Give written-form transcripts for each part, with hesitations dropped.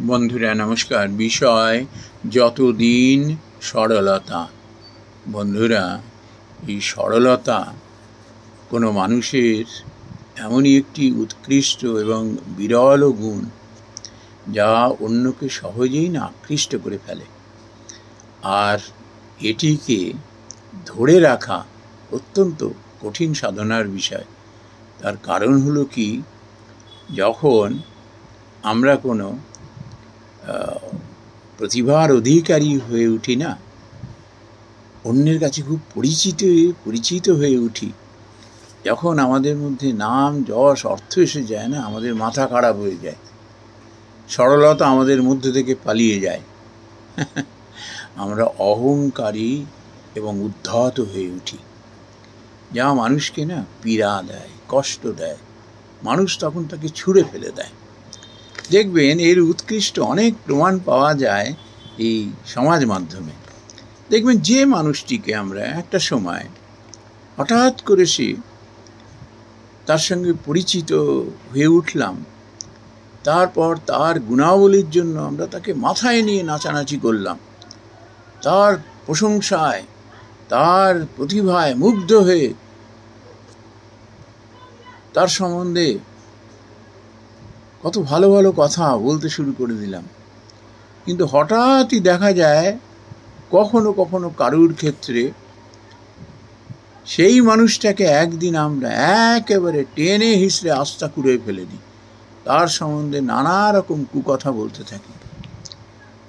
বন্ধুরা নমস্কার। বিষয় যতদিন সরলতা। বন্ধুরা, এই সরলতা কোনো মানুষের এমনই একটি উৎকৃষ্ট এবং বিরল গুণ যা অন্যকে সহজেই না আকৃষ্ট করে ফেলে। আর এটিকে ধরে রাখা অত্যন্ত কঠিন সাধনার বিষয়। তার কারণ হলো কি, যখন আমরা কোনো প্রতিভার অধিকারী হয়ে উঠি না, অন্যের কাছে খুব পরিচিত হয়ে উঠি, যখন আমাদের মধ্যে নাম যশ অর্থ এসে যায় না, আমাদের মাথা খারাপ হয়ে যায়, সরলতা আমাদের মধ্যে থেকে পালিয়ে যায়। আমরা অহংকারী এবং উদ্ধত হয়ে উঠি, যা মানুষকে না পীড়া দেয়, কষ্ট দেয়। মানুষ তখন তাকে ছুঁড়ে ফেলে দেয়। দেখবেন এর উৎকৃষ্ট অনেক প্রমাণ পাওয়া যায় এই সমাজ মাধ্যমে। দেখবেন যে মানুষটিকে আমরা একটা সময় হঠাৎ করে তার সঙ্গে পরিচিত হয়ে উঠলাম, তারপর তার গুণাবলীর জন্য আমরা তাকে মাথায় নিয়ে নাচানাচি করলাম, তার প্রশংসায়, তার প্রতিভায় মুগ্ধ হয়ে তার সম্বন্ধে কত ভালো ভালো কথা বলতে শুরু করে দিলাম। কিন্তু হঠাৎই দেখা যায় কখনো কখনো কারুর ক্ষেত্রে সেই মানুষটাকে একদিন আমরা একেবারে টেনে হিঁচড়ে আস্থা কুড়ে ফেলে দিই, তার সম্বন্ধে নানা রকম কুকথা বলতে থাকি,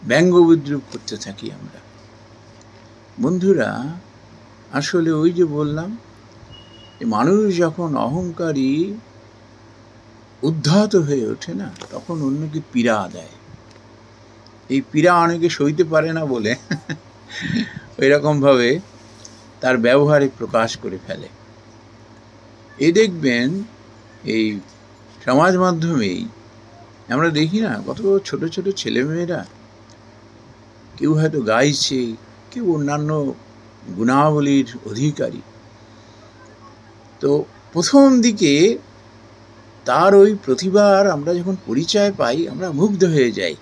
ব্যঙ্গ বিদ্রুপ করতে থাকি আমরা। বন্ধুরা, আসলে ওই যে বললাম, মানুষ যখন অহংকারী উদ্ধত হয়ে ওঠে না, তখন অন্যকে পীড়া দেয়। এই পীড়া অনেকে সইতে পারে না বলে ওই রকমভাবে তার ব্যবহারে প্রকাশ করে ফেলে। দেখবেন এই সমাজ মাধ্যমেই আমরা দেখি না, কত ছোট ছোট ছেলেমেয়েরা, কেউ হয়তো গাইছে, কেউ অন্যান্য গুণাবলীর অধিকারী, তো প্রথম দিকে তার ওই প্রতিভার আমরা যখন পরিচয় পাই, আমরা মুগ্ধ হয়ে যাই,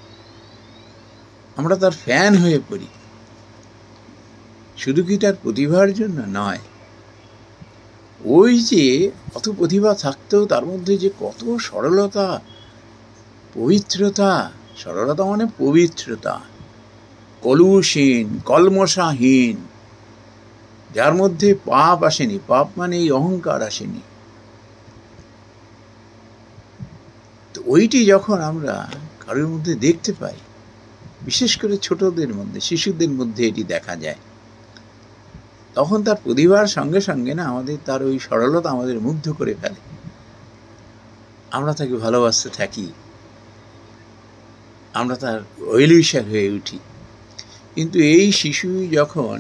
আমরা তার ফ্যান হয়ে পড়ি। শুধু কি তার প্রতিভার জন্য নয়, ওই যে কত প্রতিভা থাকতেও তার মধ্যে যে কত সরলতা, পবিত্রতা। সরলতা মানে পবিত্রতা, কলুষহীন, কলমশাহীন, যার মধ্যে পাপ আসেনি। পাপ মানে এই অহংকার আসেনি। তো ওইটি যখন আমরা কারোর মধ্যে দেখতে পাই, বিশেষ করে ছোটদের মধ্যে, শিশুদের মধ্যে এটি দেখা যায়, তখন তার প্রতিভার সঙ্গে সঙ্গে না আমাদের তার ওই সরলতা আমাদের মুগ্ধ করে ফেলে। আমরা তাকে ভালোবাসতে থাকি, আমরা তার ওয়েলউইশার হয়ে উঠি। কিন্তু এই শিশু যখন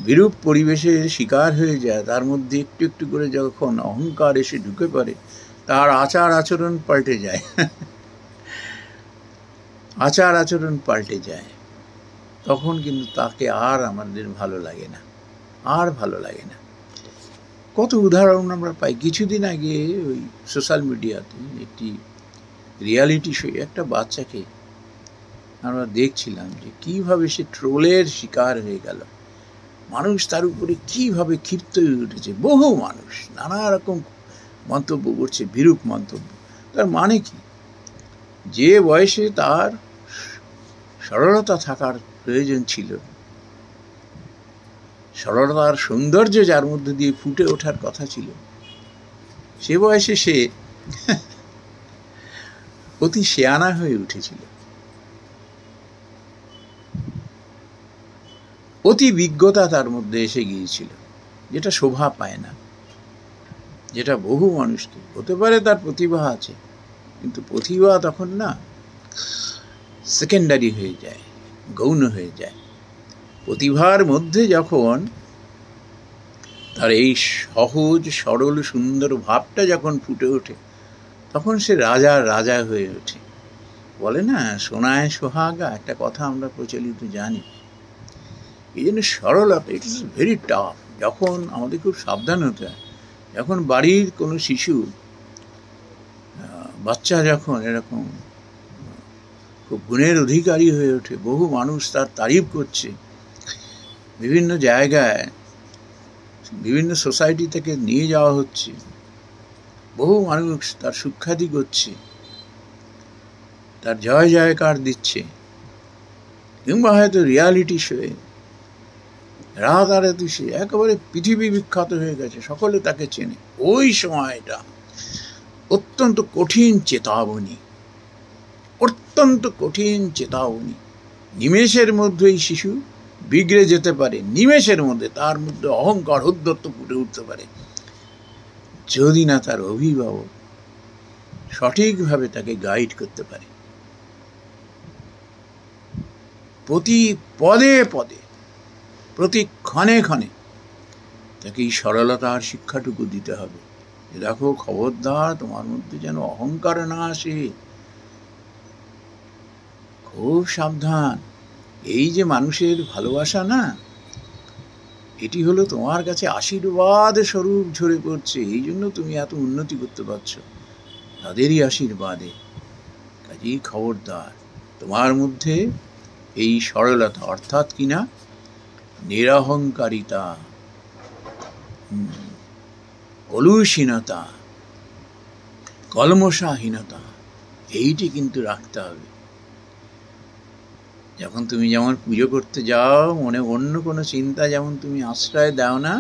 বিরূপ পরিবেশের শিকার হয়ে যায়, তার মধ্যে একটু একটু করে যখন অহংকার এসে ঢুকে পড়ে, তার আচার আচরণ পাল্টে যায়। আচার আচরণ পাল্টে যায়, তখন কিন্তু তাকে আর আমাদের ভালো লাগে না, আর ভালো লাগে না। কত উদাহরণ আমরা পাই। কিছুদিন আগে ওই সোশ্যাল মিডিয়াতে একটি রিয়ালিটি শো, একটা বাচ্চাকে আমরা দেখছিলাম যে কিভাবে সে ট্রোলের শিকার হয়ে গেল। মানুষ তার উপরে কিভাবে ক্ষিপ্ত হয়ে উঠেছে। বহু মানুষ নানা রকম মন্তব্য করছে, বিরূপ মন্তব্য। তার মানে কি, যে বয়সে তার সরলতা থাকার প্রয়োজন ছিল, সরলতার সৌন্দর্য যার মধ্যে দিয়ে ফুটে ওঠার কথা ছিল, সে বয়সে সে অতি শেয়ানা হয়ে উঠেছিল, অতি বিজ্ঞতা তার মধ্যে এসে গিয়েছিল, যেটা শোভা পায় না, যেটা বহু মানুষকে। হতে পারে তার প্রতিভা আছে, কিন্তু প্রতিভা তখন না সেকেন্ডারি হয়ে যায়, গৌণ হয়ে যায়। প্রতিভার মধ্যে যখন তার এই সহজ সরল সুন্দর ভাবটা যখন ফুটে ওঠে, তখন সে রাজা হয়ে ওঠে। বলে না, সোনায় সোহাগা, একটা কথা আমরা প্রচলিত জানি। এই জন্য সরলতা, ইট ইজ ভেরি টাফ। যখন আমাদের খুব সাবধান হতে হয়, যখন বাড়ির কোনো শিশু বাচ্চা যখন এরকম খুব গুণের অধিকারী হয়ে ওঠে, বহু মানুষ তার তারিফ করছে, বিভিন্ন জায়গায় বিভিন্ন সোসাইটি থেকে নিয়ে যাওয়া হচ্ছে, বহু মানুষ তার সুখ্যাতি করছে, তার জয় জয়কার দিচ্ছে, কিংবা হয়তো রিয়ালিটি শোয়ে রাতারাতি সে একেবারে পৃথিবী বিখ্যাত হয়ে গেছে, সকলে তাকে চেনে। ওই সময়টা অত্যন্ত কঠিন চেতাবনী, অত্যন্ত কঠিন চেতাবনী। নিমেষের মধ্যেই শিশু বিগড়ে যেতে পারে, নিমেষের মধ্যে তার মধ্যে অহংকার উদ্ধত্ত ফুটে উঠতে পারে, যদি না তার অভিভাবক সঠিকভাবে তাকে গাইড করতে পারে। প্রতি পদে পদে, প্রতি ক্ষণে ক্ষণে তাকে এই সরলতার শিক্ষাটুকু দিতে হবে। দেখো, খবরদার তোমার মধ্যে যেন অহংকার না আসে, খুব সাবধান। এই যে মানুষের ভালোবাসা না, এটি হলো তোমার কাছে আশীর্বাদ স্বরূপ ঝরে পড়ছে, এই জন্য তুমি এত উন্নতি করতে পারছো, তাদেরই আশীর্বাদে। কাজেই খবরদার, তোমার মধ্যে এই সরলতা অর্থাৎ কিনা নিরহংকারিতা, অলুসীনতা, কলমশাহীনতা, এইটি কিন্তু রাখতে হবে। যখন তুমি যেমন পুজো করতে যাও, মনে অন্য কোনো চিন্তা যেমন তুমি আশ্রয় দাও না,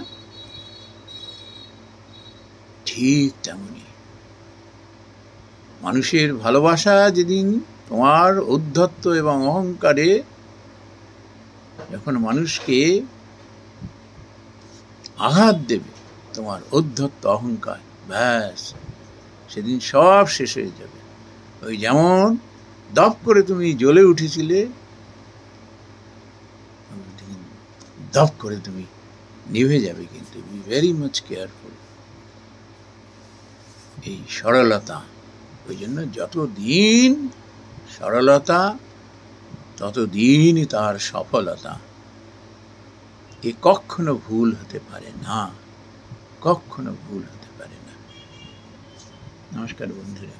ঠিক তেমনি মানুষের ভালোবাসা যেদিন তোমার ঔদ্ধত্য এবং অহংকারে যখন মানুষকে আঘাত দেবে, তোমার ঔদ্ধত্য অহংকার, ব্যাস সেদিন সব শেষ হয়ে যাবে। ওই যেমন দপ করে তুমি জ্বলে উঠেছিলে, দপ করে তুমি নিভে যাবে। কিন্তু বি ভেরি মাচ কেয়ারফুল। এই সরলতা, ওই জন্য যতদিন সরলতা ততদিনই তার সফলতা। এ কখনো ভুল হতে পারে না, কখনো ভুল হতে পারে না। নমস্কার বন্ধুরা।